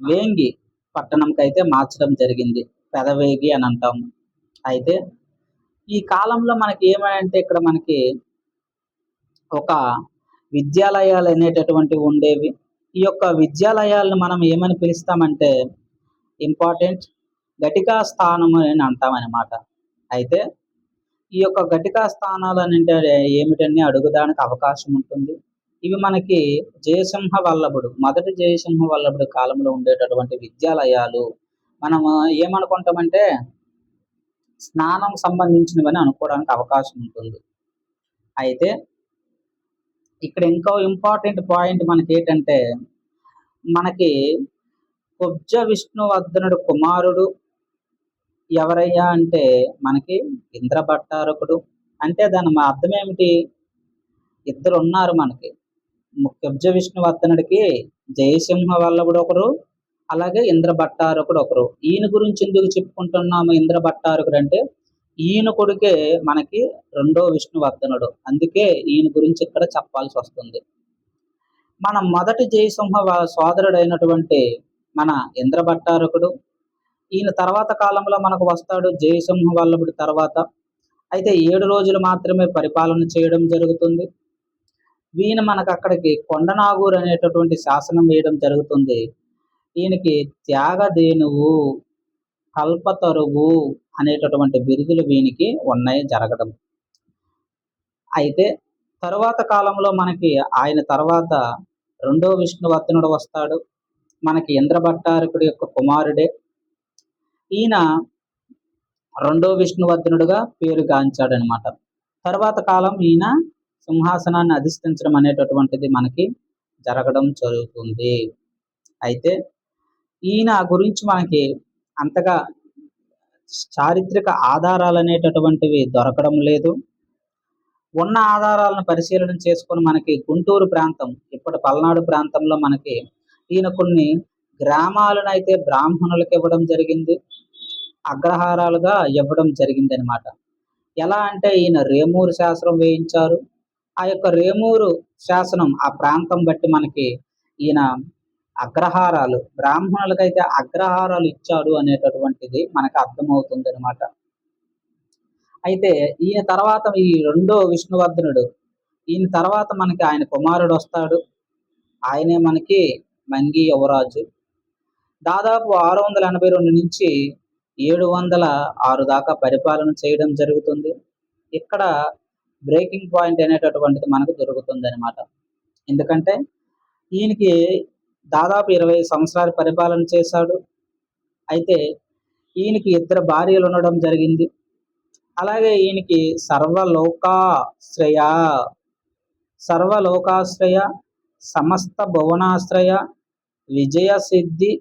వేంగి పట్టణంకి అయితే మార్చడం జరిగింది. పెదవేగి అని అంటాము. అయితే ఈ కాలంలో మనకి ఏమంటే ఇక్కడ మనకి ఒక విద్యాలయాలు అనేటటువంటివి ఉండేవి. ఈ యొక్క విద్యాలయాలను మనం ఏమని పిలుస్తామంటే ఇంపార్టెంట్ ఘటికా స్థానం అని అంటామన్నమాట. అయితే ఈ యొక్క ఘటికా స్థానాలు అని అంటే ఏమిటని అడుగుదానికి అవకాశం ఉంటుంది. ఇవి మనకి మొదటి జయసింహ వల్లభుడు కాలంలో ఉండేటటువంటి విద్యాలయాలు. మనము ఏమనుకుంటామంటే స్నానం సంబంధించినవని అనుకోవడానికి అవకాశం ఉంటుంది. అయితే ఇక్కడ ఇంకో ఇంపార్టెంట్ పాయింట్ మనకి ఏంటంటే మనకి కుబ్జ విష్ణువర్ధనుడు కుమారుడు ఎవరయ్యా అంటే మనకి ఇంద్రభట్టారకుడు. అంటే దాని అర్థం ఏమిటి? ఇద్దరు ఉన్నారు మనకి. కుబ్జ విష్ణువర్ధనుడికి జయసింహ వల్లభుడు ఒకరు, అలాగే ఇంద్రభట్టారకుడు ఒకరు. ఈయన గురించి ఎందుకు చెప్పుకుంటున్నాము ఇంద్రభట్టారకుడు అంటే ఈయన కొడుకే మనకి రెండో విష్ణువర్ధనుడు. అందుకే ఈయన గురించి ఇక్కడ చెప్పాల్సి వస్తుంది. మన మొదటి జయసింహ సోదరుడైనటువంటి మన ఇంద్రభట్టారకుడు, ఈయన తర్వాత కాలంలో మనకు వస్తాడు జయసింహ వల్లభుడి తర్వాత. అయితే 7 రోజులు మాత్రమే పరిపాలన చేయడం జరుగుతుంది. ఈయన మనకు అక్కడికి కొండనాగూరు అనేటటువంటి శాసనం వేయడం జరుగుతుంది. ఈయనకి త్యాగధేనువు, కల్పతరువు అనేటటువంటి బిరుదులు వీనికి ఉన్నాయి జరగడం. అయితే తరువాత కాలంలో మనకి ఆయన తర్వాత రెండో విష్ణువర్ధనుడు వస్తాడు. మనకి ఇంద్రభట్టారకుడి యొక్క కుమారుడే. ఈయన రెండో విష్ణువర్ధనుడుగా పేరుగాంచాడనమాట. తర్వాత కాలం ఈయన సింహాసనాన్ని అధిష్ఠించడం అనేటటువంటిది మనకి జరగడం జరుగుతుంది. అయితే ఈయన గురించి మనకి అంతగా చారిత్రక ఆధారాలు అనేటటువంటివి దొరకడం లేదు. ఉన్న ఆధారాలను పరిశీలన చేసుకొని మనకి గుంటూరు ప్రాంతం, ఇప్పటి పల్నాడు ప్రాంతంలో మనకి ఈయన కొన్ని గ్రామాలను అయితే బ్రాహ్మణులకు ఇవ్వడం జరిగింది, అగ్రహారాలుగా ఇవ్వడం జరిగింది అనమాట. ఎలా అంటే ఈయన రేమూరు శాసనం వేయించారు. ఆ యొక్క రేమూరు శాసనం ఆ ప్రాంతం బట్టి మనకి ఈయన అగ్రహారాలు, బ్రాహ్మణులకైతే అగ్రహారాలు ఇచ్చాడు అనేటటువంటిది మనకు అర్థమవుతుంది అనమాట. అయితే ఈయన తర్వాత ఈ రెండో విష్ణువర్ధనుడు, ఈయన తర్వాత మనకి ఆయన కుమారుడు వస్తాడు. ఆయనే మనకి మంగి యువరాజు. దాదాపు 682 నుంచి 706 దాకా పరిపాలన చేయడం జరుగుతుంది. ఇక్కడ బ్రేకింగ్ పాయింట్ అనేటటువంటిది మనకు దొరుకుతుంది అనమాట. ఎందుకంటే ఈయనకి దాదాపు 20 సంవత్సరాలు పరిపాలన చేశాడు. అయితే ఈయనకి 2 భార్యలు ఉండడం జరిగింది. అలాగే ఈయనకి సర్వలోకాశ్రయ, సమస్త భువనాశ్రయ, విజయ సిద్ధి,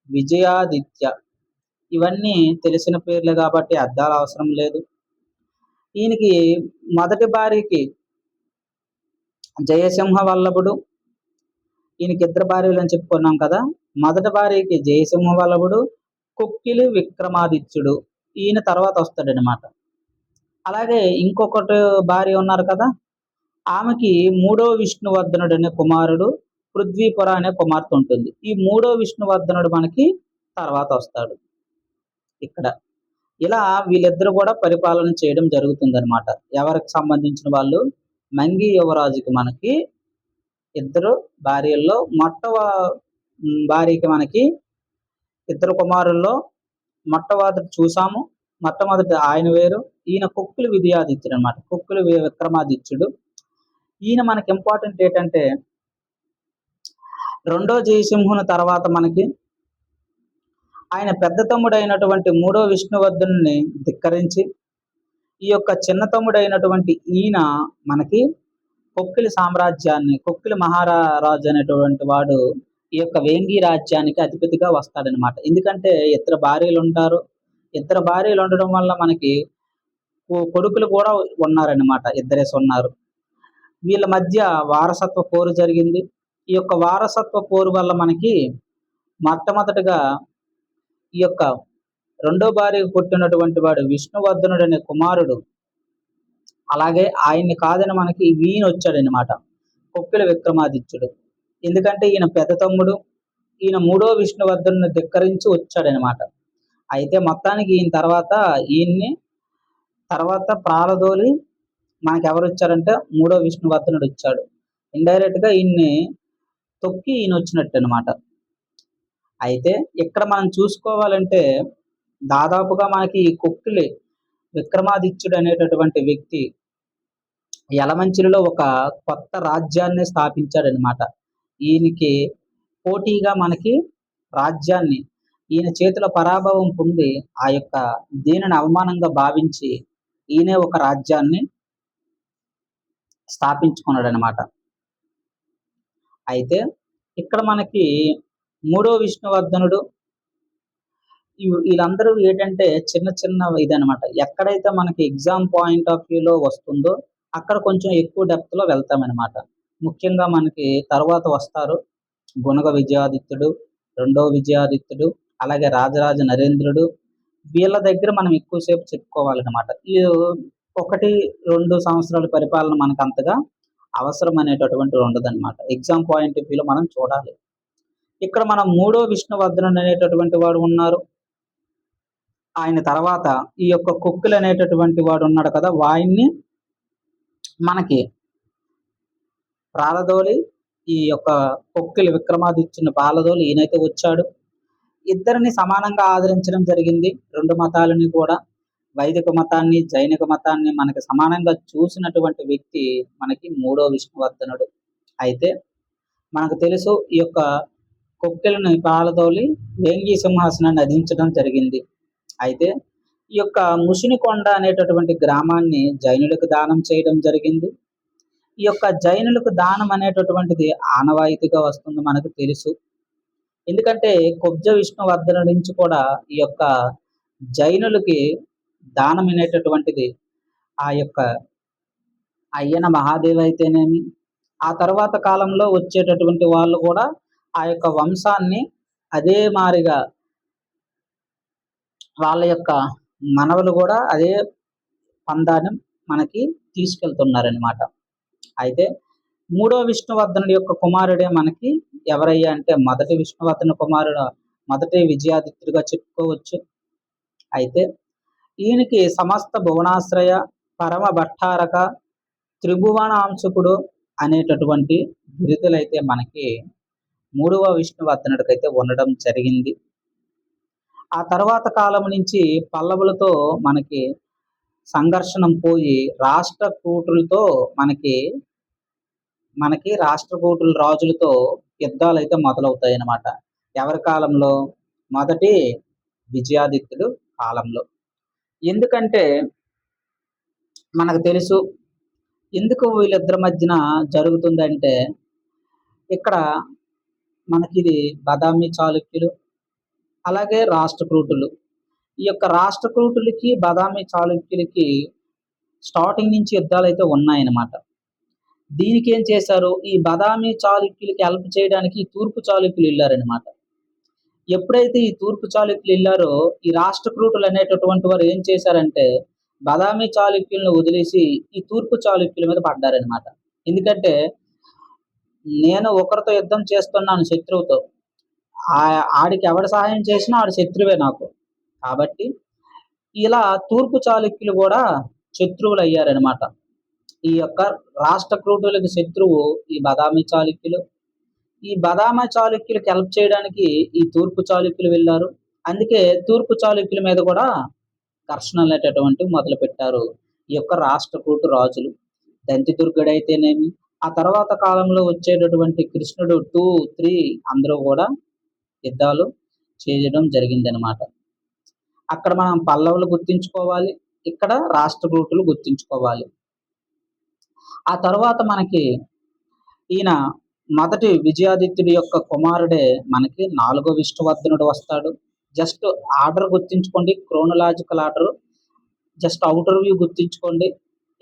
విజయాదిత్య, ఇవన్నీ తెలిసిన పేర్లే కాబట్టి అర్థాలు అవసరం లేదు. ఈయనకి మొదటి భార్యకి జయసింహ వల్లభుడు, ఈయనకి 2 భార్యలు అని చెప్పుకున్నాం కదా. మొదటి భార్యకి జయసింహ వల్లభుడు, కుక్కిలి విక్రమాదిత్యుడు, ఈయన తర్వాత వస్తాడనమాట. అలాగే ఇంకొకటి భార్య ఉన్నారు కదా, ఆమెకి మూడో విష్ణువర్ధనుడు అనే కుమారుడు, పృథ్వీపుర అనే కుమార్తె ఉంటుంది. ఈ మూడో విష్ణువర్ధనుడు మనకి తర్వాత వస్తాడు ఇక్కడ. ఇలా వీళ్ళిద్దరూ కూడా పరిపాలన చేయడం జరుగుతుందనమాట. ఎవరికి సంబంధించిన వాళ్ళు? మంగి యువరాజుకి మనకి ఇద్దరు భార్యల్లో భార్యకి మనకి ఇద్దరు కుమారుల్లో మొట్టమొదటి చూసాము. మొట్టమొదటి ఆయన వేరు. ఈయన కొక్కిలి విజయాదిత్యుడు అనమాట. కొక్కిలి విక్రమాదిత్యుడు. ఈయన మనకి ఇంపార్టెంట్ ఏంటంటే రెండో జయసింహుని తర్వాత మనకి ఆయన పెద్ద తమ్ముడైనటువంటి మూడో విష్ణువర్ధనుని ధిక్కరించి ఈ యొక్క చిన్న తమ్ముడైనటువంటి ఈయన మనకి కొక్కిలి సామ్రాజ్యాన్ని, కొక్కిలి మహారాజు అనేటువంటి వాడు ఈ యొక్క వేంగి రాజ్యానికి అధిపతిగా వస్తాడనమాట. ఎందుకంటే ఇద్దరు భార్యలు ఉంటారు. ఇద్దరు భార్యలు ఉండడం వల్ల మనకి కొడుకులు కూడా ఉన్నారనమాట. ఇద్దరేసి ఉన్నారు. వీళ్ళ మధ్య వారసత్వ పోరు జరిగింది. ఈ యొక్క వారసత్వ పోరు వల్ల మనకి మొట్టమొదటిగా ఈ యొక్క రెండో భార్యకు పుట్టినటువంటి వాడు విష్ణువర్ధనుడు అనే కుమారుడు, అలాగే ఆయన్ని కాదని మనకి ఈయన వచ్చాడనమాట, కొక్కిలి విక్రమాదిత్యుడు. ఎందుకంటే ఈయన పెద్ద తమ్ముడు, ఈయన మూడో విష్ణువర్ధనుని ధిక్కరించి వచ్చాడనమాట. అయితే మొత్తానికి ఈయన ఈయన్ని తర్వాత ప్రాలదోలి మనకి ఎవరు వచ్చారంటే మూడో విష్ణువర్ధనుడు వచ్చాడు. ఇండైరెక్ట్ గా ఈయన్ని తొక్కి ఈయన వచ్చినట్టు అనమాట. అయితే ఇక్కడ మనం చూసుకోవాలంటే దాదాపుగా మనకి ఈ కొక్కిలి విక్రమాదిత్యుడు అనేటటువంటి వ్యక్తి యలమంచిలిలో ఒక కొత్త రాజ్యాన్ని స్థాపించాడనమాట. ఈయనకి పోటీగా మనకి రాజ్యాన్ని ఈయన చేతిలో పరాభవం పొంది ఆ యొక్క దీనిని అవమానంగా భావించి ఈయనే ఒక రాజ్యాన్ని స్థాపించుకున్నాడు అనమాట. అయితే ఇక్కడ మనకి మూడో విష్ణువర్ధనుడు వీళ్ళందరూ ఏంటంటే చిన్న చిన్న ఇదనమాట. ఎక్కడైతే మనకి ఎగ్జామ్ పాయింట్ ఆఫ్ వ్యూలో వస్తుందో అక్కడ కొంచెం ఎక్కువ డెప్త్ లో వెళ్తామన్నమాట. ముఖ్యంగా మనకి తర్వాత వస్తారు గుణగ విజయాదిత్యుడు, రెండో విజయాదిత్యుడు, అలాగే రాజరాజ నరేంద్రుడు. వీళ్ళ దగ్గర మనం ఎక్కువసేపు చెప్పుకోవాలన్నమాట. ఈ 1-2 సంవత్సరాల పరిపాలన మనకు అంతగా అవసరం అనేటటువంటి ఉండదన్నమాట. ఎగ్జామ్ పాయింట్ ఆఫ్ వ్యూలో మనం చూడాలి. ఇక్కడ మనం మూడో విష్ణువర్ధనుడు అనేటటువంటి వాడు ఉన్నారు. ఆయన తర్వాత ఈ యొక్క కొక్కిలి అనేటటువంటి వాడు ఉన్నాడు కదా, వాయిన్ని మనకి ప్రాలదోలి ఈ యొక్క కొక్కిలి విక్రమాదిత్యుని పాలదోలి ఈయనైతే వచ్చాడు. ఇద్దరిని సమానంగా ఆదరించడం జరిగింది. రెండు మతాలని కూడా, వైదిక మతాన్ని జైనిక మతాన్ని మనకి సమానంగా చూసినటువంటి వ్యక్తి మనకి మూడో విష్ణువర్ధనుడు. అయితే మనకు తెలుసు ఈ యొక్క కొక్కిలిని పాలదోలి వేంగి సింహాసనాన్ని అధించడం జరిగింది. అయితే ఈ యొక్క ముషినికొండ అనేటటువంటి గ్రామాన్ని జైనులకు దానం చేయడం జరిగింది. ఈ యొక్క జైనులకు దానం అనేటటువంటిది ఆనవాయితీగా వస్తుంది మనకు తెలుసు. ఎందుకంటే కొబ్జ విష్ణువర్ధన నుంచి కూడా ఈ యొక్క జైనులకి దానం అనేటటువంటిది ఆ యొక్క అయ్యన మహాదేవ్ అయితేనేమి, ఆ తర్వాత కాలంలో వచ్చేటటువంటి వాళ్ళు కూడా ఆ యొక్క వంశాన్ని అదే మారిగా వాళ్ళ యొక్క మనవలు కూడా అదే పందాన్ని మనకి తీసుకెళ్తున్నారనమాట. అయితే మూడో విష్ణువర్ధనుడి యొక్క కుమారుడే మనకి ఎవరయ్యా అంటే మొదటి విష్ణువర్ధన కుమారుడు, మొదటి విజయాదిత్యుడిగా చెప్పుకోవచ్చు. అయితే ఈయనకి సమస్త భువనాశ్రయ, పరమ భట్టారక, త్రిభువనాంశకుడు అనేటటువంటి బిరుదులైతే మనకి మూడవ విష్ణువర్ధనుడికైతే ఉండడం జరిగింది. ఆ తర్వాత కాలం నుంచి పల్లవులతో మనకి సంఘర్షణం పోయి రాష్ట్రకూటులతో మనకి రాష్ట్రకూటుల రాజులతో యుద్ధాలు అయితే మొదలవుతాయి అన్నమాట. ఎవరి కాలంలో? మొదటి విజయాదిత్యుడు కాలంలో. ఎందుకంటే మనకు తెలుసు ఎందుకు వీళ్ళిద్దరి మధ్యన జరుగుతుందంటే, ఇక్కడ మనకి ఇది బాదామి చాళుక్యులు, అలాగే రాష్ట్రకూటులు. ఈ యొక్క రాష్ట్రకూటులకి బాదామి చాళుక్యులకి స్టార్టింగ్ నుంచి యుద్ధాలు అయితే ఉన్నాయన్నమాట. దీనికి ఏం చేశారు, ఈ బాదామి చాళుక్యులకి హెల్ప్ చేయడానికి ఈ తూర్పు చాళుక్యులు వెళ్ళారనమాట. ఎప్పుడైతే ఈ తూర్పు చాళుక్యులు వెళ్ళారో ఈ రాష్ట్రకూటులు అనేటటువంటి వారు ఏం చేశారంటే బాదామి చాళుక్యులను వదిలేసి ఈ తూర్పు చాళుక్యుల మీద పడ్డారనమాట. ఎందుకంటే నేను ఒకరితో యుద్ధం చేస్తున్నాను శత్రువుతో, ఆడికి ఎవడు సహాయం చేసినా ఆడు శత్రువే నాకు. కాబట్టి ఇలా తూర్పు చాళుక్యులు కూడా శత్రువులు అయ్యారనమాట. ఈ యొక్క రాష్ట్ర కూటులకు శత్రువు ఈ బదామి చాళుక్యులు. ఈ బదామి చాళుక్యులకి హెల్ప్ చేయడానికి ఈ తూర్పు చాళుక్యులు వెళ్ళారు. అందుకే తూర్పు చాళుక్యుల మీద కూడా ఘర్షణలనేటటువంటివి మొదలుపెట్టారు ఈ యొక్క రాష్ట్రకూటు రాజులు. దంతిదుర్గుడైతేనేమి, ఆ తర్వాత కాలంలో వచ్చేటటువంటి కృష్ణుడు 2, 3 అందరూ కూడా యుద్ధాలు చేయడం జరిగిందనమాట. అక్కడ మనం పల్లవులు గుర్తించుకోవాలి. ఇక్కడ రాష్ట్రకూటులు గుర్తించుకోవాలి. ఆ తర్వాత మనకి ఈయన మొదటి విజయాదిత్యుడి యొక్క కుమారుడే మనకి 4వ విష్ణువర్ధనుడు వస్తాడు. జస్ట్ ఆర్డర్ గుర్తించుకోండి, chronological order. Just outer view గుర్తించుకోండి.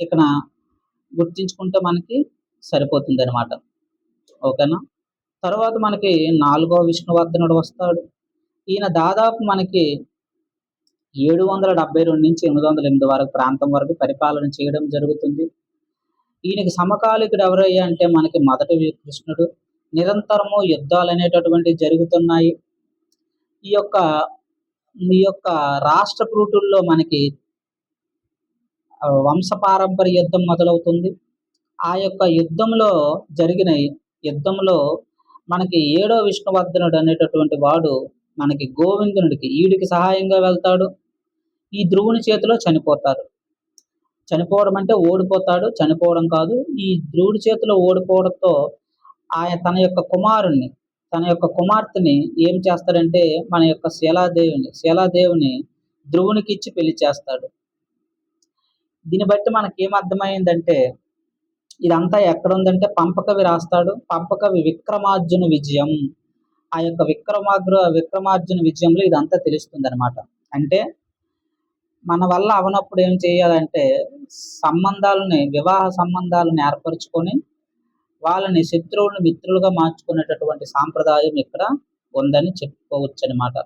ఇక్కడ గుర్తించుకుంటే మనకి సరిపోతుందనమాట. ఓకేనా? తర్వాత మనకి 4వ విష్ణువర్ధనుడు వస్తాడు. ఈయన దాదాపు మనకి 772 నుంచి 808 వరకు ప్రాంతం వరకు పరిపాలన చేయడం జరుగుతుంది. ఈయనకి సమకాలికుడు ఎవరయ్యా అంటే మనకి మొదటి కృష్ణుడు. నిరంతరము యుద్ధాలు అనేటటువంటివి జరుగుతున్నాయి. ఈ యొక్క రాష్ట్ర కూటుల్లో మనకి వంశపారంపర్య యుద్ధం మొదలవుతుంది. ఆ యొక్క యుద్ధంలో మనకి 7వ విష్ణువర్ధనుడు అనేటటువంటి వాడు మనకి గోవిందునికి ఈడికి సహాయంగా వెళ్తాడు. ఈ ధ్రువుని చేతిలో చనిపోతారు. చనిపోవడం అంటే ఓడిపోతాడు, చనిపోవడం కాదు. ఈ ధ్రువుడి చేతిలో ఓడిపోవడంతో ఆయన తన యొక్క కుమార్తెని ఏం చేస్తాడంటే మన యొక్క శీలాదేవిని ధ్రువునికి ఇచ్చి పెళ్లి చేస్తాడు. దీన్ని బట్టి మనకేమర్థమైందంటే ఇదంతా ఎక్కడుందంటే పంపకవి రాస్తాడు. పంపకవి విక్రమార్జున విజయం. ఆ యొక్క విక్రమార్జున విజయంలో ఇదంతా తెలుస్తుందనమాట. అంటే మన వల్ల అవనప్పుడు ఏం చేయాలంటే వివాహ సంబంధాలను ఏర్పరచుకొని వాళ్ళని శత్రువులను మిత్రులుగా మార్చుకునేటటువంటి సాంప్రదాయం ఇక్కడ ఉందని చెప్పుకోవచ్చు అనమాట.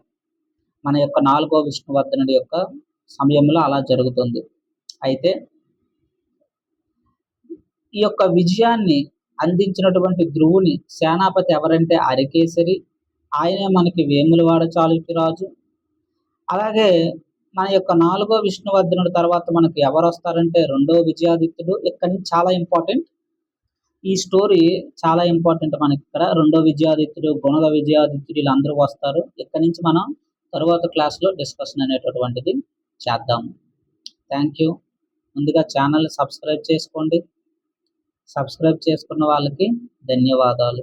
మన యొక్క 4వ విష్ణువర్ధనుడి యొక్క సమయంలో అలా జరుగుతుంది. అయితే ఈ యొక్క విజయాన్ని అందించినటువంటి ధ్రువుని సేనాపతి ఎవరంటే అరికేసరి. ఆయనే మనకి వేములవాడ చాళుక్యరాజు. అలాగే మన యొక్క 4వ విష్ణువర్ధనుడి తర్వాత మనకి ఎవరు వస్తారంటే 2వ విజయాదిత్యుడు. ఇక్కడ నుంచి చాలా ఇంపార్టెంట్. ఈ స్టోరీ చాలా ఇంపార్టెంట్ మనకి ఇక్కడ. 2వ విజయాదిత్యుడు, గుణగ విజయాదిత్యుడు వీళ్ళందరూ వస్తారు. ఇక్కడ నుంచి మనం తరువాత క్లాస్లో డిస్కషన్ అనేటటువంటిది చేద్దాము. Thank you. ముందుగా ఛానల్ సబ్స్క్రైబ్ చేసుకోండి. సబ్స్క్రైబ్ చేసుకున్న వాళ్ళకి ధన్యవాదాలు.